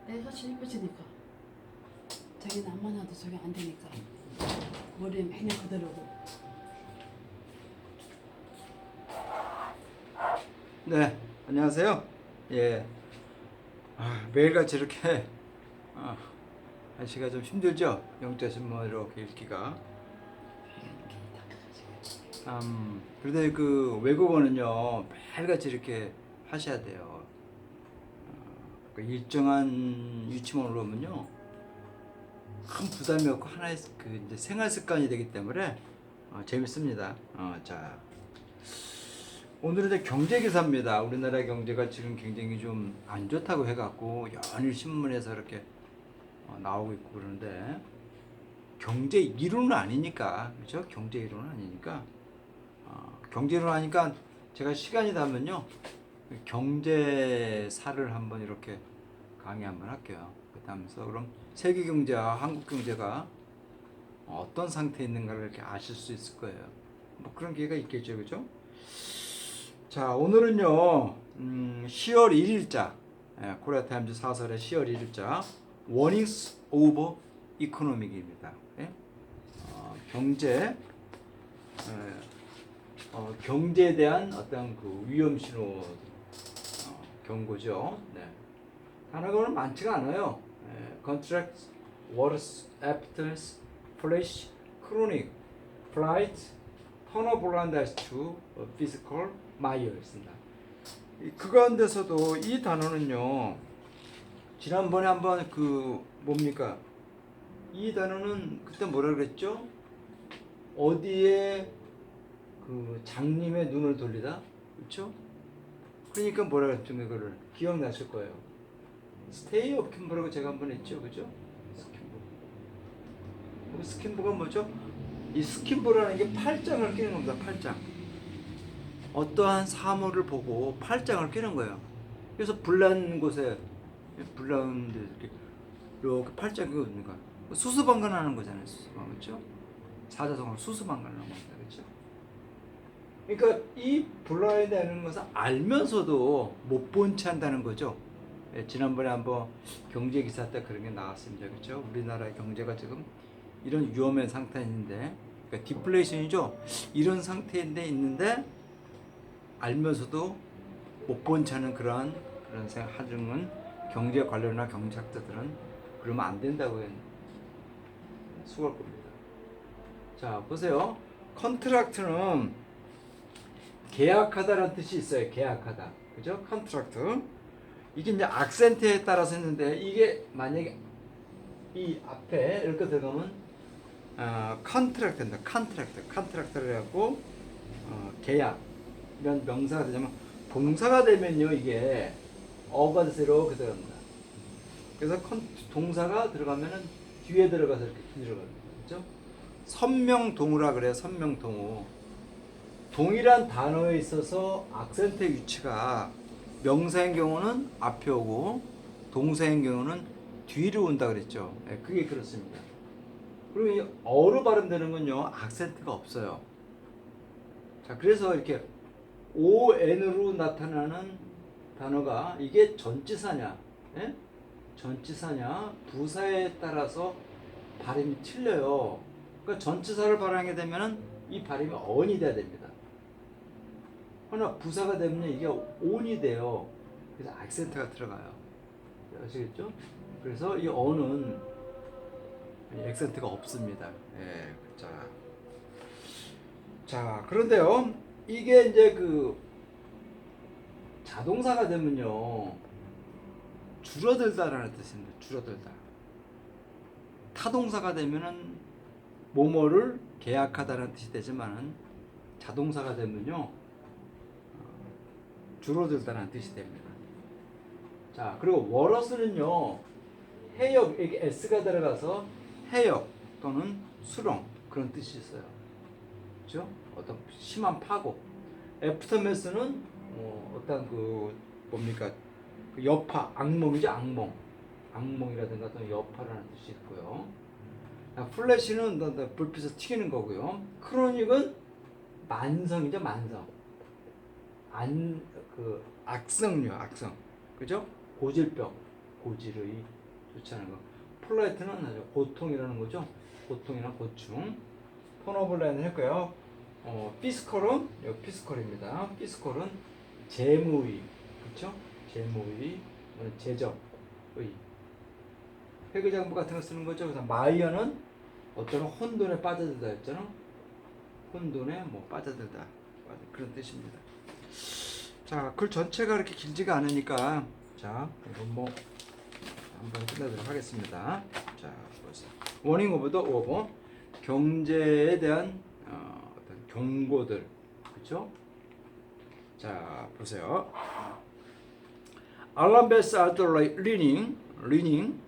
내가 실패지니까 자기는 안만 해도 저게 안 되니까 머리에 맨날 그대로고. 네, 안녕하세요. 예, 매일같이 이렇게 날씨가 좀 힘들죠? 영자신문 이렇게 읽기가. 그래도 그 외국어는요 매일같이 이렇게 하셔야 돼요. 그 일정한 유치원으로 오면요 큰 부담이 없고 하나의 그 이제 생활 습관이 되기 때문에 재밌습니다. 자. 오늘은 이제 경제 기사입니다. 우리나라 경제가 지금 굉장히 좀 안 좋다고 해갖고 연일 신문에서 이렇게 나오고 있고 그러는데 경제 이론은 아니니까 그렇죠? 경제 이론은 아니니까 경제 이론 하니까 제가 시간이 나면요 경제사를 한번 이렇게 강의 한번 할게요. 그다음서 그럼 세계 경제와 한국 경제가 어떤 상태에 있는가를 이렇게 아실 수 있을 거예요. 뭐 그런 기회가 있겠죠, 그죠? 자, 오늘은요, 10월 1일자, 코리아 타임즈 사설의 10월 1일자, Warnings over Economic입니다. 예? 경제에 대한 어떤 그 위험 신호 경고죠. 네. 단어가 오늘 많지가 않아요. Contract, Worse, Appetite, Flash, Chronic, Flight, Turnaround to Physical 마이어였습니다. 그 가운데서도 이 단어는요 지난번에 한번 그 뭡니까 이 단어는 그때 뭐라 그랬죠? 어디에 그 장님의 눈을 돌리다, 그렇죠? 그러니까 뭐라 그랬죠? 이거를 기억나실 거예요. 스테이 어킨버라고 제가 한번 했죠, 그죠? 스킨버가 뭐죠? 이 스킨버라는 게 팔짱을 끼는 겁니다. 팔짱. 어떠한 사물을 보고 팔짱을 끼는 거예요. 그래서 불난 곳에 불난 데 이렇게 팔짱 끼고 있는 거야. 수수방관하는 거잖아요. 수수방관, 그렇죠? 사자성어로 수수방관하는 겁니다, 그렇죠? 그러니까 이 불나야 되는 것을 알면서도 못 본 채 한다는 거죠. 지난번에 한번 경제 기사 때 그런 게 나왔습니다, 그렇죠? 우리나라 경제가 지금 이런 위험한 상태인데, 그러니까 디플레이션이죠. 이런 상태인데 있는데. 알면서도 못 본 차는 그런 생각하는 경제 관련이나 경제학자들은 그러면 안 된다고 수고할 겁니다. 자, 보세요. 컨트랙트는 계약하다라는 뜻이 있어요. 계약하다. 그죠? 컨트랙트. 이게 이제 악센트에 따라서 했는데 이게 만약에 이 앞에 이렇게 들어가면 컨트랙트입니다. 컨트랙트를 해갖고 계약 이런 명사가 되자면 동사가 되면요 이게 어바드세로 들어갑니다. 그래서 동사가 들어가면은 뒤에 들어가서 이렇게 들어갑니다. 그렇죠? 선명동우라 그래요. 선명동우. 동일한 단어에 있어서 악센트의 위치가 명사인 경우는 앞에 오고 동사인 경우는 뒤로 온다 그랬죠. 네, 그게 그렇습니다. 그리고 이 어로 발음되는 건요 악센트가 없어요. 자, 그래서 이렇게 on으로 나타나는 단어가 이게 전치사냐, 예? 전치사냐, 부사에 따라서 발음이 틀려요. 그러니까 전치사를 발음하게 되면은 이 발음이 on이 돼야 됩니다. 그러나 부사가 되면 이게 on이 돼요. 그래서 악센트가 들어가요. 아시겠죠? 그래서 이 on은 액센트가 없습니다. 예, 자, 그런데요. 이게 이제 그 자동사가 되면요 줄어들다라는 뜻입니다. 줄어들다. 타동사가 되면은 뭐뭐를 계약하다라는 뜻이 되지만은 자동사가 되면요 줄어들다라는 뜻이 됩니다. 자, 그리고 워러스는요 해역, 이게 s가 들어가서 해역 또는 수렁 그런 뜻이 있어요. 그렇죠? 어떤 심한 파고. 애프터매스는 어떤 그 뭡니까 그 여파, 악몽이죠. 악몽이라든가 또는 여파라는 뜻이 있고요. 플래시는 불빛을 튀기는 거고요. 크로닉은 만성이죠. 만성. 악성류, 악성. 그죠? 고질병 고질의 좋지 않은 거. 폴라이트는 아주 고통이라는 거죠. 고통이나 고충. 톤오블라인을 했고요. 피스컬은 여기 피스컬입니다. 피스컬은 재무의, 그렇죠? 재무의, 재정의, 회계장부 같은 거 쓰는 거죠. 그래서 마이어는 어떤 혼돈에 빠져들다 했잖아. 혼돈에 뭐 빠져들다 그런 뜻입니다. 자, 글 전체가 그렇게 길지가 않으니까 자, 이건 뭐 한번 끝내도록 하겠습니다. 자, 보세요. 워닝 오브 더 오버 경제에 대한 어떤 경고들, 그렇죠? 자, 보세요. Alarm bells are ringing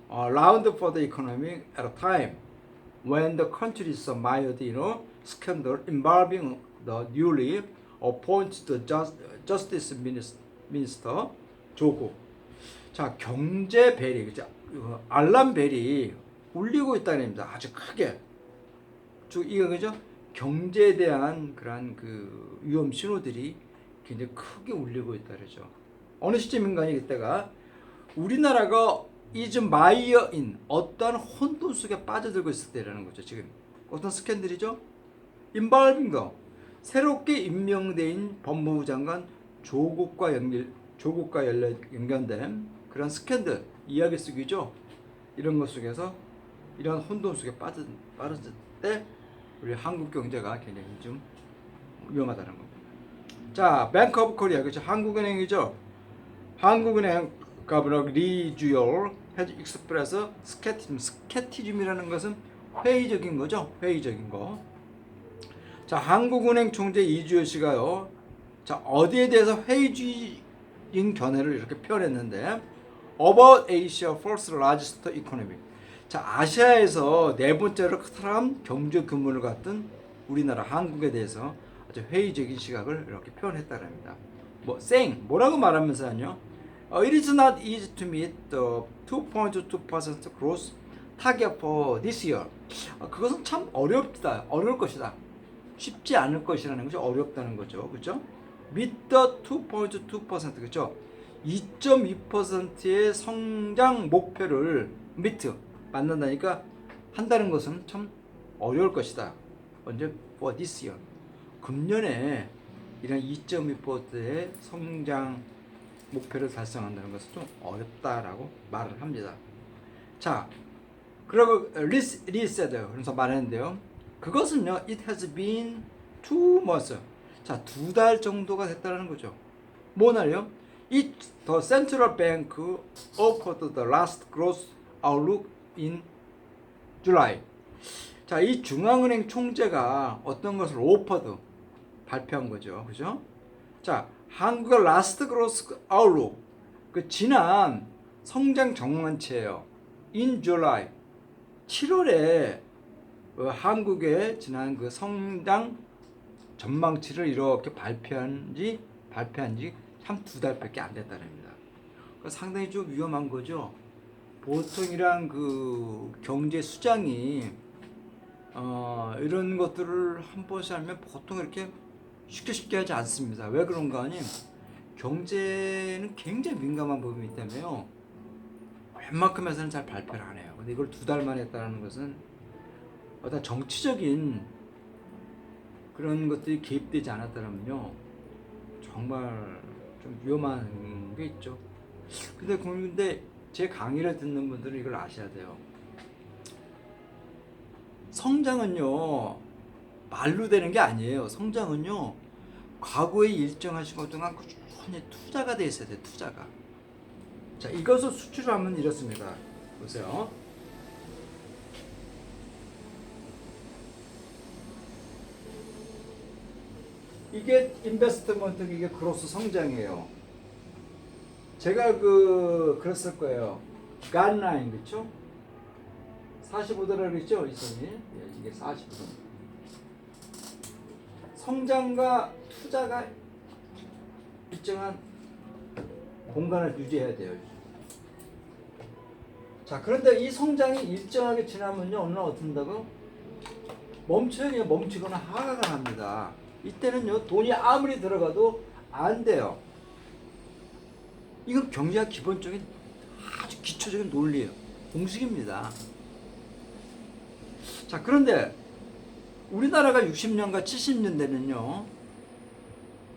loud for the economy at a time when the country is mired in a scandal involving the newly appointed Justice Minister 조국. 자, 경제 벨이, 그죠? 알람 벨이 울리고 있다는 겁니다. 아주 크게. 이거 그죠? 경제에 대한 그런 그 위험 신호들이 굉장히 크게 울리고 있다 그러죠. 어느 시점인가 이때가 우리나라가 is mired in 어떠한 혼돈 속에 빠져들고 있을 때라는 거죠. 지금 어떤 스캔들이죠? involving the 새롭게 임명된 법무부 장관 조국과 연관된 그런 스캔들 이야기 속이죠. 이런 것 속에서 이런 혼돈 속에 빠질 때 우리 한국 경제가 굉장히 좀 위험하다는 겁니다. 자, 뱅크 오브 코리아, 그렇죠? 한국은행이죠. 한국은행 가브너 리주얼 has expressed skepticism. 스케티즘이라는 것은 회의적인 거죠. 회의적인 거. 자, 한국은행 총재 이주열 씨가요. 자, 어디에 대해서 회의주의인 견해를 이렇게 표현했는데 about Asia first largest economy. 자, 아시아에서 네 번째로 커다란 경제 규모를 갖던 우리나라 한국에 대해서 아주 회의적인 시각을 이렇게 표현했다는 겁니다. 뭐라고 말하면서요? It is not easy to meet the 2.2% growth target for this year. 그것은 참 어려울 것이다. 쉽지 않을 것이라는 거죠. 어렵다는 거죠. 그렇죠? Meet the 2.2%, 그렇죠? 2.2%의 성장 목표를 만난다니까 한다는 것은 참 어려울 것이다. 언제? For this year. 금년에 이런 2.2%의 성장 목표를 달성한다는 것은 좀 어렵다라고 말을 합니다. 자, 그리고 리세드 그래서 말했는데요. 그것은요, it has been 2 months. 자, 2달 정도가 됐다는 거죠. 뭐나요? The central bank offered the last growth outlook in July. 자, 이 중앙은행 총재가 어떤 것을 발표한 거죠. 그죠? 자, 한국의 라스트 그로스 아웃룩, 그 지난 성장 전망치예요. In July, 7월에 한국의 지난 그 성장 전망치를 이렇게 발표한 지 한 2달밖에 안 됐다랍니다. 그러니까 상당히 좀 위험한 거죠. 보통이랑 그 경제 수장이 이런 것들을 한 번씩 하면 보통 이렇게 쉽게 하지 않습니다. 왜 그런가 하니 경제는 굉장히 민감한 부분이기 때문에요. 웬만큼에서는 잘 발표를 안 해요. 근데 이걸 2달 만에 했다는 것은 어떤 정치적인 그런 것들이 개입되지 않았다면요, 정말 좀 위험한 게 있죠. 근데 제 강의를 듣는 분들은 이걸 아셔야 돼요. 성장은요 말로 되는 게 아니에요. 성장은요 과거의 일정한 시간 동안 꾸준히 투자가 돼 있어야 돼요. 투자가. 자, 이것을 수출하면 이렇습니다. 보세요. 이게 인베스트먼트, 이게 그로스 성장이에요. 제가 그랬을 거예요. 간라인, 그렇죠? 45도라고 그랬죠? 이 선이. 이게 45도. 성장과 투자가 일정한 공간을 유지해야 돼요. 자, 그런데 이 성장이 일정하게 지나면요, 어느 날 어떻게 된다고? 멈추거나 하락을 합니다. 이때는요, 돈이 아무리 들어가도 안 돼요. 이건 경제학 기본적인 기초적인 논리예요. 공식입니다. 자, 그런데 우리나라가 60년과 70년대는요,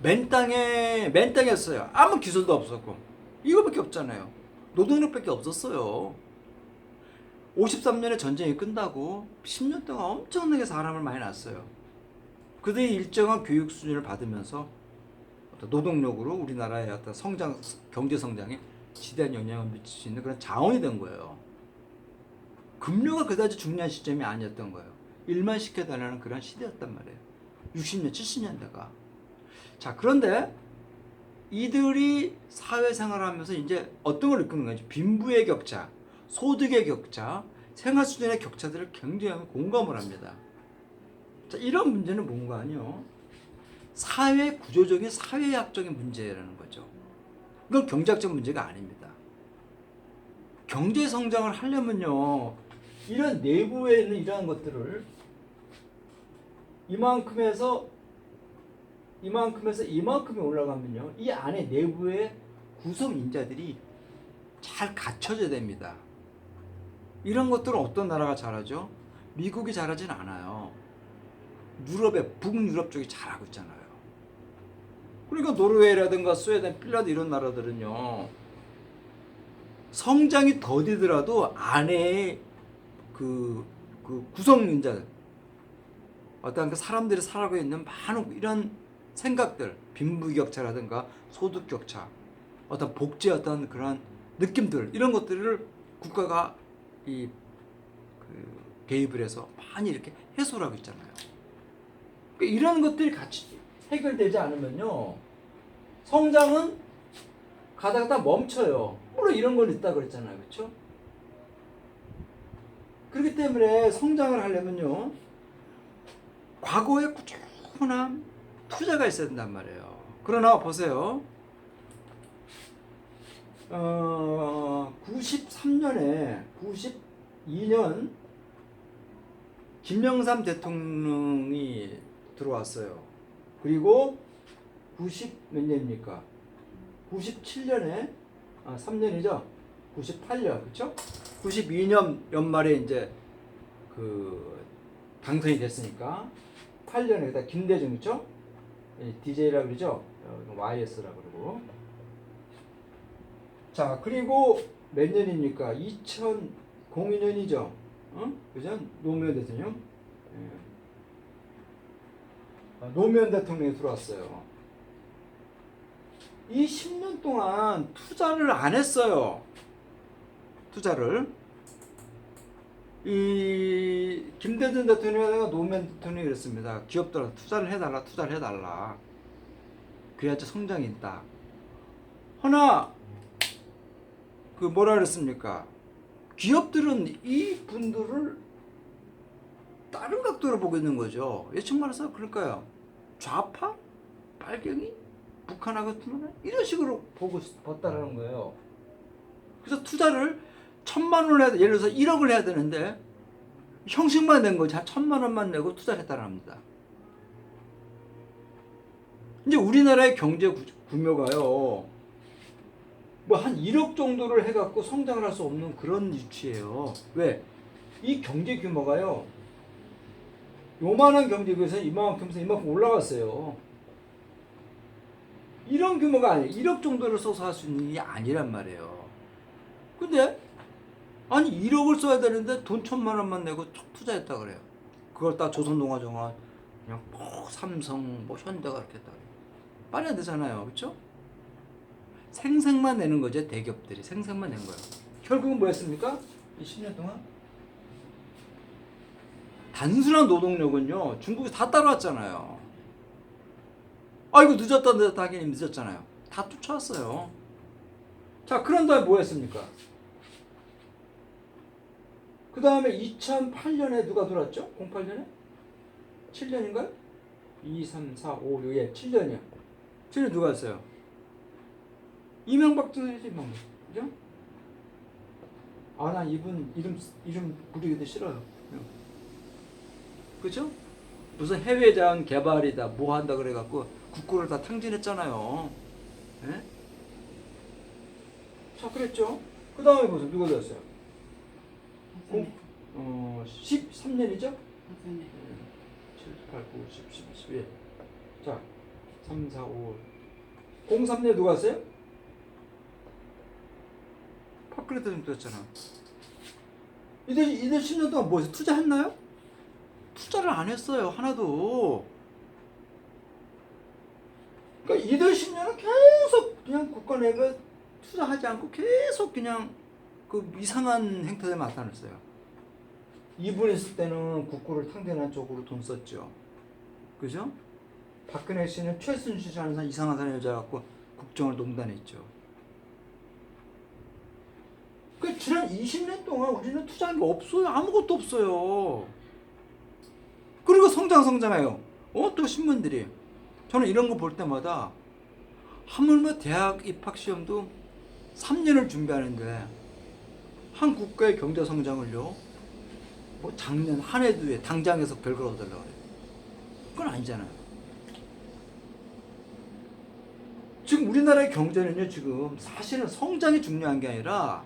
맨땅이었어요. 아무 기술도 없었고, 이거밖에 없잖아요. 노동력밖에 없었어요. 53년에 전쟁이 끝나고 10년 동안 엄청나게 사람을 많이 낳았어요. 그들이 일정한 교육 수준을 받으면서 어떤 노동력으로 우리나라의 어떤 경제 성장에 지대한 영향을 미칠 수 있는 그런 자원이 된 거예요. 급료가 그다지 중요한 시점이 아니었던 거예요. 일만 시켜달라는 그런 시대였단 말이에요. 60년, 70년대가. 자, 그런데 이들이 사회생활을 하면서 이제 어떤 걸 느끼는 건지, 빈부의 격차, 소득의 격차, 생활 수준의 격차들을 굉장히 공감을 합니다. 자, 이런 문제는 뭔가 아니요, 사회 구조적인 사회학적인 문제라는 거죠. 이건 경제학적 문제가 아닙니다. 경제 성장을 하려면요, 이런 내부에 있는 이러한 것들을 이만큼에서 이만큼이 올라가면요, 이 안에 내부의 구성 인자들이 잘 갖춰져야 됩니다. 이런 것들은 어떤 나라가 잘하죠? 미국이 잘하진 않아요. 북유럽 쪽이 잘하고 있잖아요. 그러니까 노르웨이라든가 스웨덴, 핀란드 이런 나라들은요, 성장이 더디더라도 안에 그 구성인자들, 어떤 그 사람들이 살아가고 있는 많은 이런 생각들, 빈부격차라든가 소득격차, 어떤 복지, 어떤 그런 느낌들, 이런 것들을 국가가 개입을 해서 많이 이렇게 해소를 하고 있잖아요. 그러니까 이런 것들이 같이 해결되지 않으면요, 성장은 가다가 다 멈춰요. 물론 이런 건 있다 그랬잖아요. 그렇죠? 그렇기 때문에 성장을 하려면요, 과거에 꾸준한 투자가 있어야 된단 말이에요. 그러나 보세요. 92년 김영삼 대통령이 들어왔어요. 그리고 몇 년입니까? 97년에 3년이죠. 98년, 그렇죠? 92년 연말에 이제 당선이 됐으니까 8년에 김대중, 그렇죠? DJ라고 그러죠. YS라고 그러고. 자, 그리고 몇 년입니까? 2002년이죠. 그죠? 노무현 대통령. 노무현 대통령이 들어왔어요. 이 10년 동안 투자를 안 했어요. 투자를. 이 김대중 대통령과 노무현 대통령이 그랬습니다. 기업들한테 투자를 해달라. 그래야지 성장이 있다. 허나 뭐라 그랬습니까? 기업들은 이 분들을 다른 각도로 보고 있는 거죠. 예측 말해서 그럴까요? 좌파? 빨갱이? 북한하고 같으면 이런 식으로 봤다라는 거예요. 그래서 투자를 1,000만 원을 해야 돼. 예를 들어서 1억을 해야 되는데 형식만 낸 거지, 한 1,000만 원만 내고 투자를 했다는 합니다. 이제 우리나라의 경제 규모가요, 한 1억 정도를 해갖고 성장을 할 수 없는 그런 위치예요. 왜? 이 경제 규모가요, 요만한 경제 규모에서 이만큼 올라갔어요. 이런 규모가 아니에요. 1억 정도를 써서 할 수 있는 게 아니란 말이에요. 근데 아니 1억을 써야 되는데 돈 1,000만 원만 내고 투자했다 그래요. 그걸 다 조선농화정화, 그냥 삼성, 현대가 이렇게 했다 그래요. 말이 안 되잖아요. 그렇죠? 생색만 내는 거죠. 대기업들이 생색만 낸 거예요. 결국은 뭐였습니까? 이 10년 동안 단순한 노동력은요, 중국이 다 따라왔잖아요. 아이고 늦었다 하긴 늦었잖아요. 다 쫓아왔어요. 자, 그런 다음에 뭐 했습니까? 그 다음에 2008년에 누가 들어왔죠? 08년에? 7년인가요? 2, 3, 4, 5, 6, 7년이요. 7년 누가 했어요? 이명박 정부지 뭐. 그죠? 난 이분 이름 부르기도 싫어요. 그죠? 무슨 해외 자원 개발이다 뭐 한다 그래갖고 국고를 다 탕진했잖아요. 예? 자, 그랬죠. 그 다음에 보세요. 누가 되었어요? 박사님. 13년이죠? 박사님. 7, 8, 9, 10, 11, 12. 자, 3, 4, 5. 03년에 누가 왔어요? 파크레트 좀 떴잖아. 이들 10년 동안 뭐 투자했나요? 투자를 안 했어요. 하나도. 그러니까 이들 10년은 계속 그냥 국가 내가 투자하지 않고 계속 그냥 그 이상한 행태를 나타냈어요. 이분 있을 때는 국고를 탕진한 쪽으로 돈 썼죠. 그죠? 박근혜 씨는 최순실 씨라는 사람 이상한 사람 여자 갖고 국정을 농단했죠. 그 지난 20년 동안 우리는 투자한 게 없어요. 아무것도 없어요. 그리고 성장해요. 또 신문들이. 저는 이런 거 볼 때마다 하물며 대학 입학 시험도 3년을 준비하는데 한 국가의 경제 성장을요. 뭐 작년 한 해도에 당장에서 결과를 얻으려고 그래요. 그건 아니잖아요. 지금 우리나라의 경제는요. 지금 사실은 성장이 중요한 게 아니라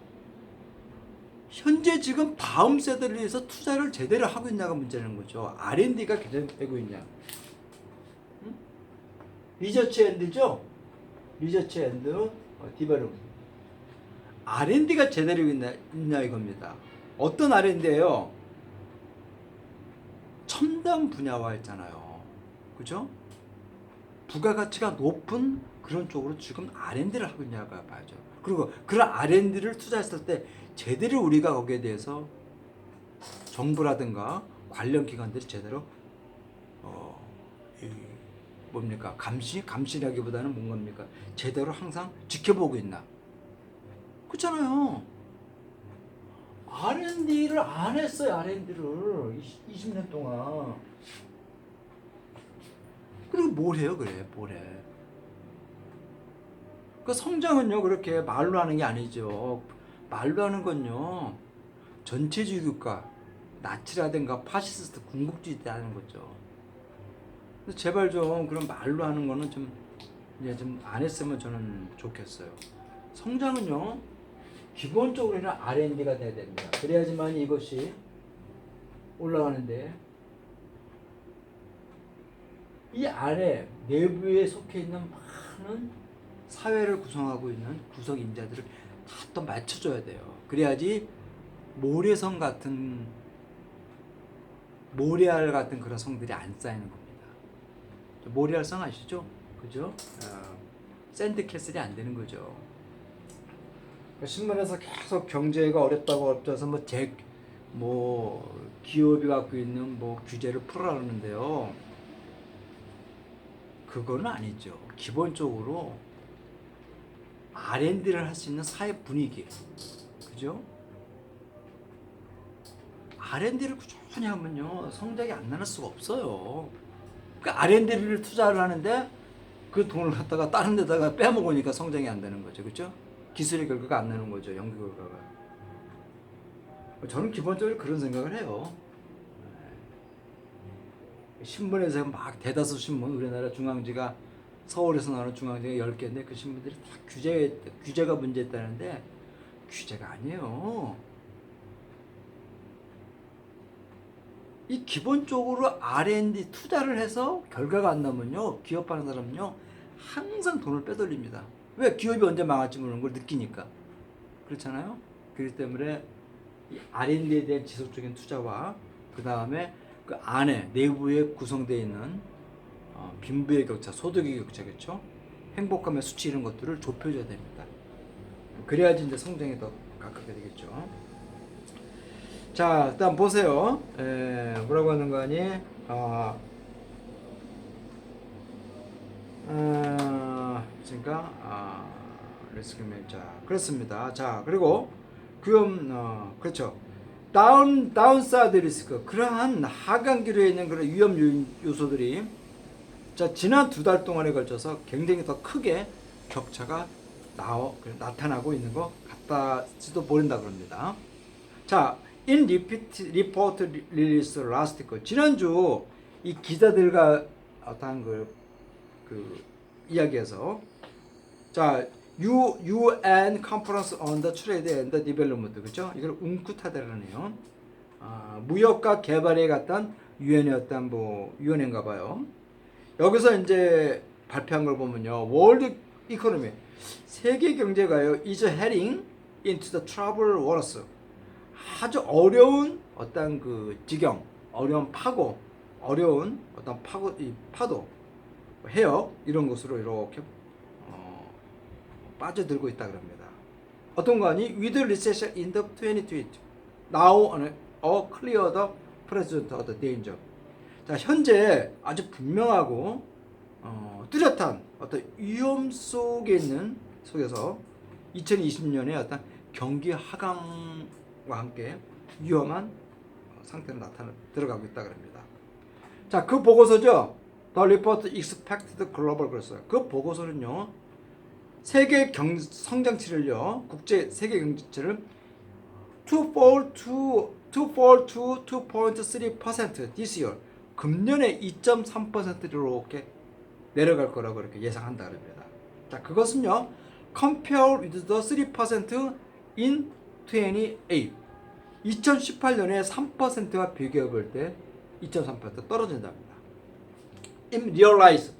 현재 지금 다음 세대를 위해서 투자를 제대로 하고 있냐가 문제라는 거죠. R&D가 개선되고 있냐. 응? 리서치 앤드죠. 리서치 앤드 디벨롭. R&D가 제대로 있냐 이겁니다. 어떤 R&D예요? 첨단 분야화 했잖아요. 그죠? 부가가치가 높은 그런 쪽으로 지금 R&D를 하고 있냐가 봐야죠. 그리고 그런 R&D를 투자했을 때 제대로 우리가 거기에 대해서 정부라든가 관련 기관들이 제대로 뭡니까? 감시라기보다는 뭔갑니까? 제대로 항상 지켜보고 있나? 그렇잖아요. R&D를 안 했어요. R&D를 20년 동안. 그리고 뭘 해요? 그래 뭘 해? 그 성장은요 그렇게 말로 하는 게 아니죠. 말로 하는 건요 전체주의 국가 나치라든가 파시스트 군국주의 때 하는 거죠. 제발 좀 그런 말로 하는 거는 좀 이제 좀 안 했으면 저는 좋겠어요. 성장은요 기본적으로는 R&D가 돼야 됩니다. 그래야지만 이것이 올라가는데 이 안에 내부에 속해 있는 많은 사회를 구성하고 있는 구성 인자들을 다 또 맞춰줘야 돼요. 그래야지 모래성 같은 모래알 같은 그런 성들이 안 쌓이는 겁니다. 모래알 성 아시죠? 그죠? 샌드캐슬이 안 되는 거죠. 신문에서 계속 경제가 어렵다고 어렵다서 기업이 갖고 있는 규제를 풀어라 그러는데요. 그건 아니죠. 기본적으로 R&D를 할 수 있는 사회 분위기, 그죠? R&D를 꾸준히 하면요 성장이 안 나는 수가 없어요. 그러니까 R&D를 투자를 하는데 그 돈을 갖다가 다른 데다가 빼먹으니까 성장이 안 되는 거죠, 그죠? 기술의 결과가 안 나는 거죠, 연구 결과가. 저는 기본적으로 그런 생각을 해요. 신문에서 막 대다수 신문, 우리나라 중앙지가 서울에서 나오는 중앙지가 10개인데 그 신문들이 다 규제가 문제있다는데 규제가 아니에요. 이 기본적으로 R&D 투자를 해서 결과가 안 나면요 기업하는 사람은요 항상 돈을 빼돌립니다. 왜? 기업이 언제 망할지 모르는 걸 느끼니까. 그렇잖아요. 그렇기 때문에 이 R&D에 대한 지속적인 투자와 그 다음에 그 안에 내부에 구성되어 있는 빈부의 격차, 소득의 격차겠죠. 행복감의 수치 이런 것들을 좁혀줘야 됩니다. 그래야지 이제 성장에 더 가깝게 되겠죠. 자, 일단 보세요. 뭐라고 하는 거 아니? 자, 그렇습니다. 자, 그리고 그렇죠. 다운사이드 리스크, 그러한 하강기류에 있는 그런 위험 요소들이 지난 2달 동안에 걸쳐서 굉장히 더 크게 격차가 나타나고 있는 것 같다지도 보인다 그럽니다. 자, in report release last week, 지난주 이 기자들과 어떤 그 이야기에서 자, UN Conference on the Trade and the Development, 그렇죠? 이걸 웅쿠타드라네요. 무역과 개발에 갔던 유엔이었던 뭐 위원회인가 봐요. 여기서 이제 발표한 걸 보면요, 월드 이코노미, 세계 경제가요, is heading into the trouble waters. 아주 어려운 어떤 그 지경, 어려운 파고, 어려운 어떤 파도, 해역 이런 곳으로 이렇게 빠져들고 있다 그럽니다. 어떤 거 아니? With recession in the 2020, now a clear the present of the danger. 자, 현재 아주 분명하고 뚜렷한 어떤 위험 속에 있는 속에서 2020년에 어떤 경기 하강과 함께 위험한 상태로 들어가고 있다 그럽니다. 자, 그 보고서죠. The report expected global growth. 그 보고서는요, 세계 성장치를요, 국제 세계 경제를 2.4 to 2.3% this year. 금년에 2.3%로 이렇게 내려갈 거라고 이렇게 예상한다 그럽니다. 자, 그것은요, compare with the 3% in 28. 2018년에 3%와 비교해 볼 때 2.3% 떨어진답니다. In realize,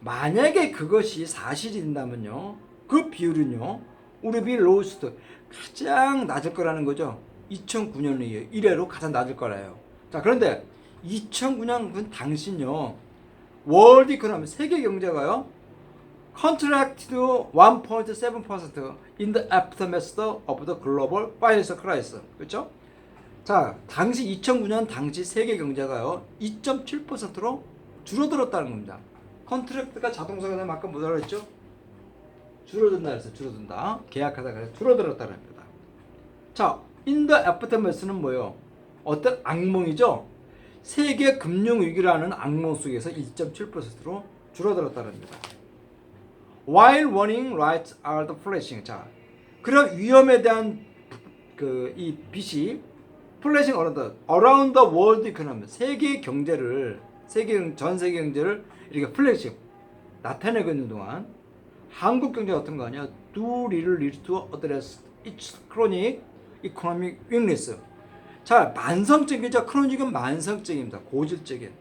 만약에 그것이 사실이 된다면요, 그 비율은요, 우리 비 로스트 가장 낮을 거라는 거죠. 2009년 이래로 가장 낮을 거라요. 자, 그런데 2009년 그 당시요, 월드 이코노미 세계 경제가요, contracted 1.7% in the aftermath of the global financial crisis. 그렇죠? 자, 당시 2009년 당시 세계 경제가요, 2.7%로 줄어들었다는 겁니다. 컨트랙트가 자동차가 되면 아까 뭐라 그랬죠? 줄어든다 그랬어요. 줄어든다. 계약하다 그래서 줄어들었다는 겁니다. 자, in the aftermath는 뭐예요? 어떤 악몽이죠? 세계 금융 위기라는 악몽 속에서 1.7%로 줄어들었다는 겁니다. While warning lights are the flashing. 자, 그런 위험에 대한 이 빛이 flashing around the world economy. 세계 경제를 전 세계 경제를 이렇게 플래시 나타내고 있는 동안 한국 경제가 어떤 거 아니야? Do little need to address its chronic economic weakness. 자, 만성적이죠. 크로닉은 만성적입니다. 고질적인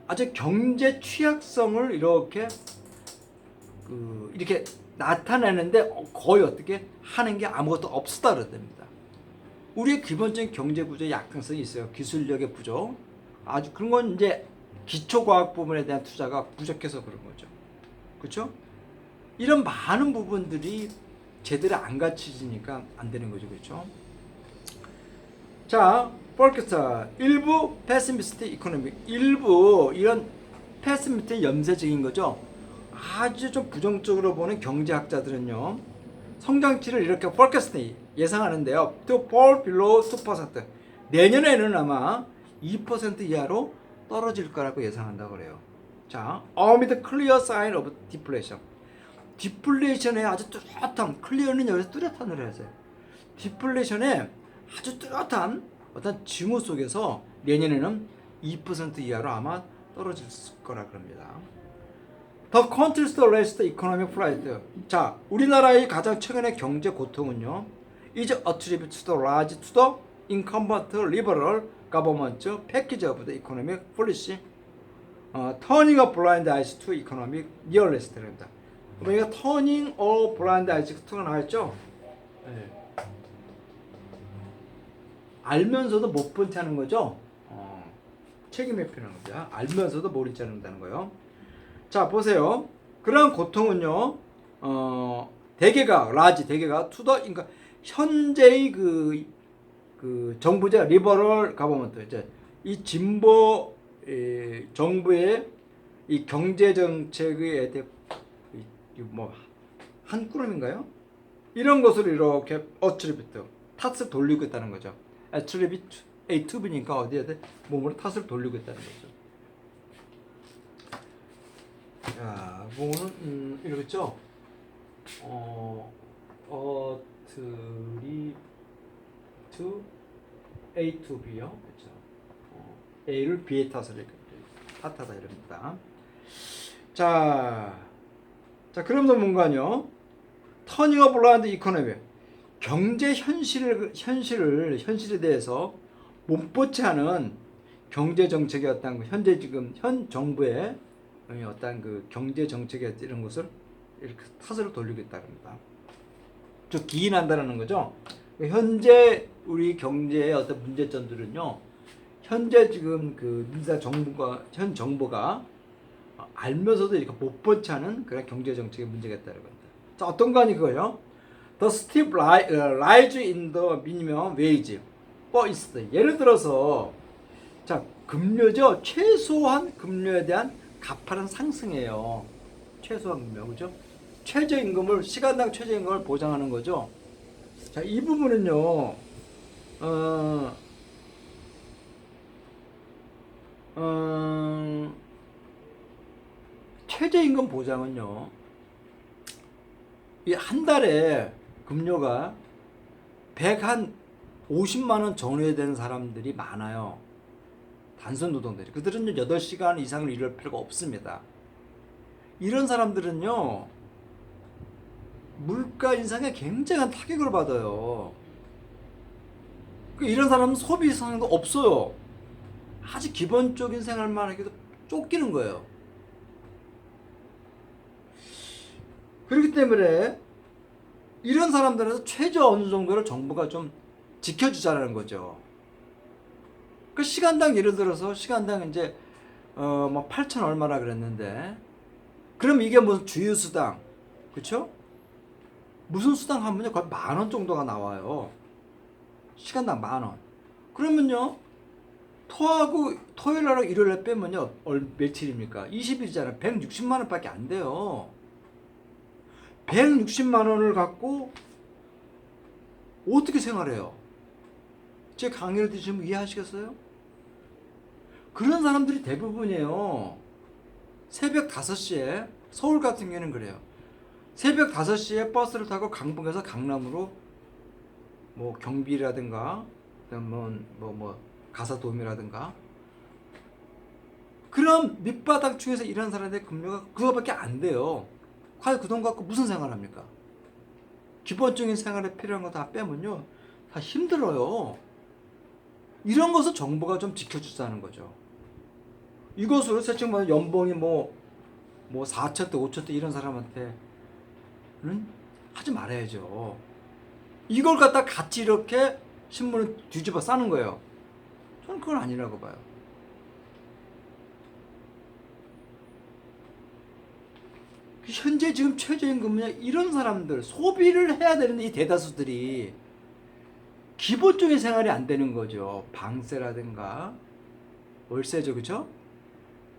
아주 경제 취약성을 이렇게 이렇게 나타내는데 거의 어떻게 하는 게 아무것도 없었다 그랬답니다. 우리의 기본적인 경제 구조에 약성성이 있어요. 기술력의 부족. 아주 그런 건 이제 기초과학 부분에 대한 투자가 부족해서 그런 거죠. 그렇죠? 이런 많은 부분들이 제대로 안 갖춰지니까 안 되는 거죠. 그렇죠? 자, 폴크스타 일부 패시미스틱 이코노미, 일부 이런 패시미스틱 염세적인 거죠. 아주 좀 부정적으로 보는 경제학자들은요, 성장치를 이렇게 폴크스타 예상하는데요. To fall below 2%. 내년에는 아마 2% 이하로 떨어질 거라고 예상한다고 그래요. 자, amid clear sign of deflation. 디플레이션에 아주 뚜렷한, 클리어는 여기서 뚜렷한을 해서요. 디플레이션에 아주 뚜렷한 어떤 징후 속에서 내년에는 2% 이하로 아마 떨어질 거라 그럽니다. The country's latest economic plight. 자, 우리나라의 가장 최근의 경제 고통은요, is attributed to the large to the incumbent liberal government package of the economic policy, turning a blind eyes to economic reality입니다. 그러니까 turning a blind eyes to가 나왔죠. 네. 알면서도 못 본 채 하는 거죠. 책임의 표현인 겁니다. 알면서도 모른 채 한다는 거예요. 자, 보세요. 그러한 고통은요, 대개가 투더, 그러니까 현재의 그 정부제 리버럴 가버먼트, 이제 이 진보 정부의 이 경제 정책의 한 꾸러미인가요? 이런 것을 이렇게 어트리뷰트 탓을 돌리고 있다는 거죠. attribute A to B니까 어디에 몸으로 탓을 돌리고 있다는 거죠. 자, 그거는 이러겠죠. attribute A to B요. 그렇죠. A를 B에 탓을 탓하다 이럽니다. 자, 그러면 뭔가요? 터닝 오브 라운드 이코노미. 경제 현실에 대해서 몸뻗지 않은 경제 정책의 어떤 현재 지금 현 정부의 어떤 그 경제 정책의 이런 것을 이렇게 탓을 돌리고 있다는 겁니다. 즉 기인한다는 거죠. 현재 우리 경제의 어떤 문제점들은요, 현재 지금 그 민주당 정부가 현 정부가 알면서도 이렇게 못 뻗치는 그런 경제 정책의 문제가 있다는 겁니다. 자, 어떤 거 아니 그거요? The steep rise in the minimum wage for instance. 예를 들어서 자, 급료죠. 최소한 급료에 대한 가파른 상승이에요. 최소한 급료, 그죠? 최저임금을 시간당 최저임금을 보장하는 거죠. 자, 이 부분은요. 최저임금 보장은요. 이 한 달에 급료가 150만 원 전후에 되는 사람들이 많아요. 단순 노동들이. 그들은 8시간 이상을 일할 필요가 없습니다. 이런 사람들은요. 물가 인상에 굉장한 타격을 받아요. 이런 사람은 소비 성향도 없어요. 아주 기본적인 생활만 하기도 쫓기는 거예요. 그렇기 때문에 이런 사람들은 최저 어느 정도를 정부가 좀 지켜주자라는 거죠. 그 시간당 예를 들어서 시간당 이제 뭐 8천 얼마나 그랬는데, 그럼 이게 무슨 주휴수당, 그렇죠? 무슨 수당 하면요 거의 10,000원 정도가 나와요. 시간당 10,000원. 그러면요 토하고 토요일하고 일요일에 빼면요 며칠입니까? 20일이잖아요. 160만 원밖에 안 돼요. 160만 원을 갖고 어떻게 생활해요? 제 강의를 들으시면 이해하시겠어요? 그런 사람들이 대부분이에요. 새벽 5시에 서울 같은 경우는 그래요. 새벽 5시에 버스를 타고 강북에서 강남으로 뭐 경비라든가 뭐 가사도우미라든가 그럼 밑바닥 중에서 일하는 사람들의 급료가 그거밖에 안 돼요. 과연 그 돈 갖고 무슨 생활합니까? 기본적인 생활에 필요한 거 다 빼면요 다 힘들어요. 이런 것을 정부가 좀 지켜주자는 거죠. 이것으로 세층 연봉이 뭐 4천대 5천대 이런 사람한테는 하지 말아야죠. 이걸 갖다 같이 이렇게 신문을 뒤집어 싸는 거예요. 저는 그건 아니라고 봐요. 현재 지금 최저임금은 이런 사람들 소비를 해야 되는데 이 대다수들이 기본적인 생활이 안 되는 거죠. 방세라든가 월세죠, 그렇죠?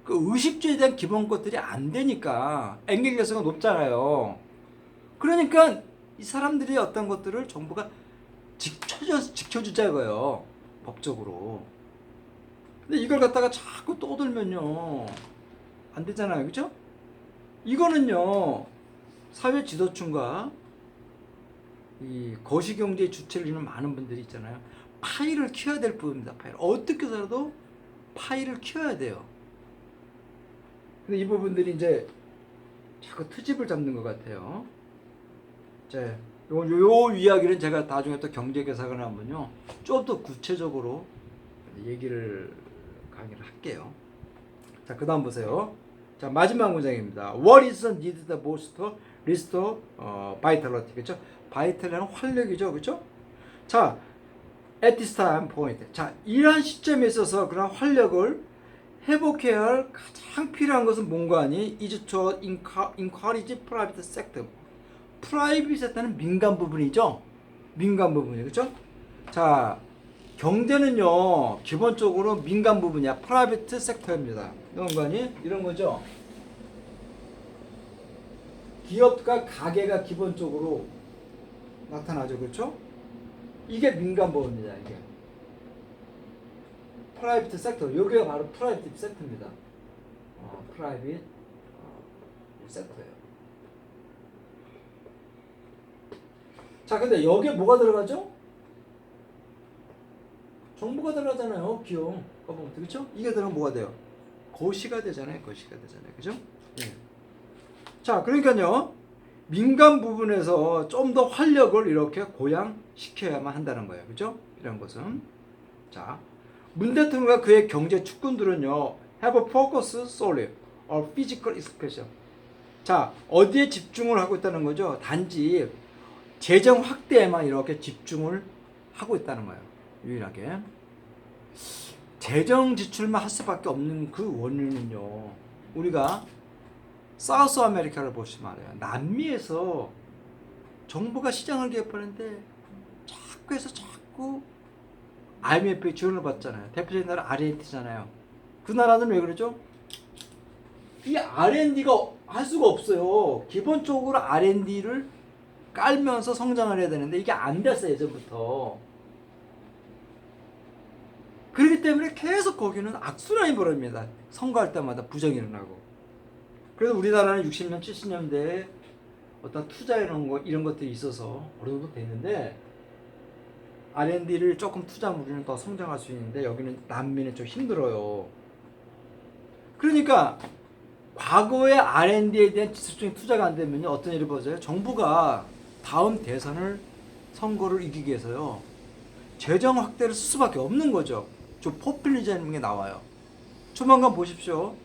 그 의식주에 대한 기본 것들이 안 되니까 엔겔리어스가 높잖아요. 그러니까 이 사람들이 어떤 것들을 정부가 지켜주자고요, 법적으로. 근데 이걸 갖다가 자꾸 떠들면요 안 되잖아요, 그렇죠? 이거는요 사회 지도층과 이 거시경제의 주체를 이루는 많은 분들이 있잖아요. 파이를 키워야 될 부분입니다. 파이를 어떻게 살아도 파이를 키워야 돼요. 근데 이 부분들이 이제 자꾸 트집을 잡는 것 같아요. 자, 요 이야기는 제가 나중에 또 경제교사가 나오면요 좀 더 구체적으로 얘기를 강의를 할게요. 자, 그 다음 보세요. 자, 마지막 문장입니다. What is needed most to restore vitality? 그렇죠? 바이탈리티는 활력이죠, 그렇죠? 자, at this time point. 자, 이러한 시점에 있어서 그런 활력을 회복해야 할 가장 필요한 것은 뭔가 하니? is to encourage private sector. 프라이빗 섹터는 민간 부분이죠. 민간 부분이 그렇죠? 자, 경제는요 기본적으로 민간 부분이야. 프라이빗 섹터입니다. 이런 거니? 이런 거죠. 기업과 가게가 기본적으로 나타나죠, 그렇죠? 이게 민간 부분입니다. 이게 프라이빗 섹터. 여기가 바로 프라이빗 섹터입니다. 프라이빗 섹터예요. 자, 근데 여기에 뭐가 들어가죠? 정부가 들어가잖아요. 기업. 그렇죠? 이게 들어가면 뭐가 돼요? 거시가 되잖아요. 거시가 되잖아요. 그죠? 예. 자, 그러니까요. 민간 부분에서 좀 더 활력을 이렇게 고양시켜야만 한다는 거예요. 그죠? 이런 것은. 자, 문 대통령과 그의 경제 축군들은요, have a focus solely on physical expression. 자, 어디에 집중을 하고 있다는 거죠? 단지 재정 확대에만 이렇게 집중을 하고 있다는 거예요. 유일하게. 재정 지출만 할 수밖에 없는 그 원인은요, 우리가 사우스 아메리카를 보시면 알아요. 남미에서 정부가 시장을 개입하는데 자꾸 해서 자꾸 IMF의 지원을 받잖아요. 대표적인 나라 아르헨티나잖아요. 그 나라는 왜 그러죠? 이 R&D가 할 수가 없어요. 기본적으로 R&D를 깔면서 성장을 해야 되는데 이게 안 됐어요, 예전부터. 그렇기 때문에 계속 거기는 악순환이 벌어집니다. 선거할 때마다 부정이 일어나고. 그래서 우리나라는 60년, 70년대에 어떤 투자 이런 것들이 있어서 어느 정도 됐는데, R&D를 조금 투자하면 우리는 더 성장할 수 있는데 여기는 남미는 좀 힘들어요. 그러니까 과거에 R&D에 대한 지속적인 투자가 안 되면요, 어떤 일이 벌어져요? 정부가 다음 대선을 선거를 이기기 위해서요, 재정 확대를 쓸 수밖에 없는 거죠. 좀 포퓰리즘이 게 나와요. 조만간 보십시오.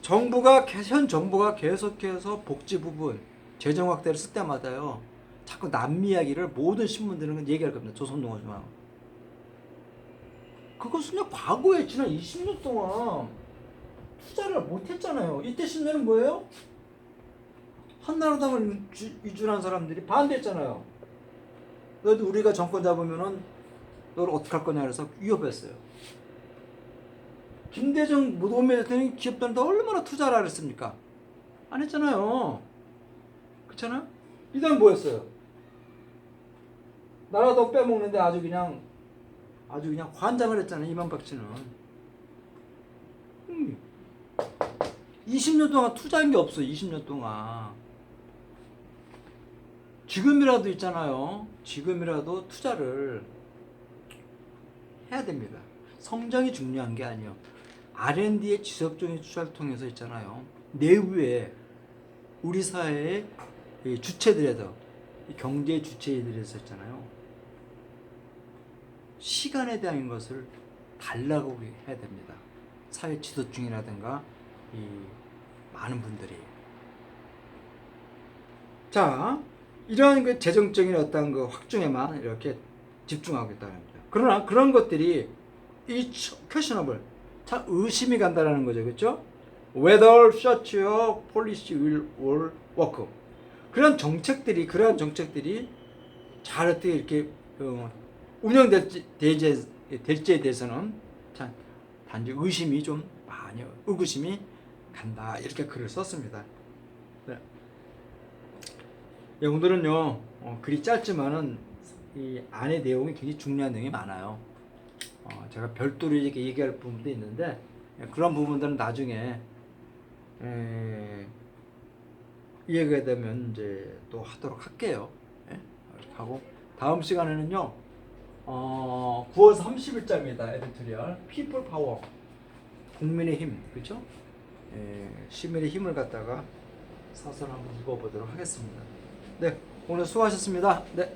현 정부가 계속해서 복지 부분, 재정 확대를 쓸 때마다요, 자꾸 남미 이야기를 모든 신문들은 얘기할 겁니다. 조선동아지만. 그것은요, 과거에 지난 20년 동안 투자를 못했잖아요. 이때 10년은 뭐예요? 한나라당을 위주한 사람들이 반대했잖아요. 너도 우리가 정권 잡으면은 너를 어떻게 할 거냐 그래서 위협했어요. 김대중 노무현 대통령이 기업들한테 얼마나 투자를 했습니까? 안 했잖아요. 그렇잖아요? 이당 뭐였어요? 나라도 빼먹는데 아주 그냥 환장을 했잖아요. 이명박씨는. 20년 동안 투자한 게 없어요. 20년 동안. 지금이라도 있잖아요. 지금이라도 투자를 해야 됩니다. 성장이 중요한 게 아니에요. R&D의 지속적인 투자를 통해서 있잖아요. 내부에 우리 사회의 주체들에서, 경제 주체들에서 있잖아요. 시간에 대한 것을 달라고 해야 됩니다. 사회 지도층이라든가 이 많은 분들이. 자, 이러한 그 재정적인 어떤 그 확충에만 이렇게 집중하고 있다는 겁니다. 그러나 그런 것들이 이 questionable, 참 의심이 간다라는 거죠, 그렇죠? Whether such a policy will work. 그러한 정책들이 잘 어떻게 이렇게 될지에 대해서는 참 단지 의심이 좀 많이 의구심이 간다, 이렇게 글을 썼습니다. 네. 오늘은요, 글이 짧지만은 이 안에 내용이 굉장히 중요한 내용이 많아요. 제가 별도로 이렇게 얘기할 부분도 있는데, 그런 부분들은 나중에 이해가 되면 이제 또 하도록 할게요. 이렇게 하고, 다음 시간에는요, 9월 30일자입니다. 에디토리얼 People Power, 국민의 힘, 그렇죠? 시민의 힘을 갖다가 사설 한번 읽어보도록 하겠습니다. 네, 오늘 수고하셨습니다. 네.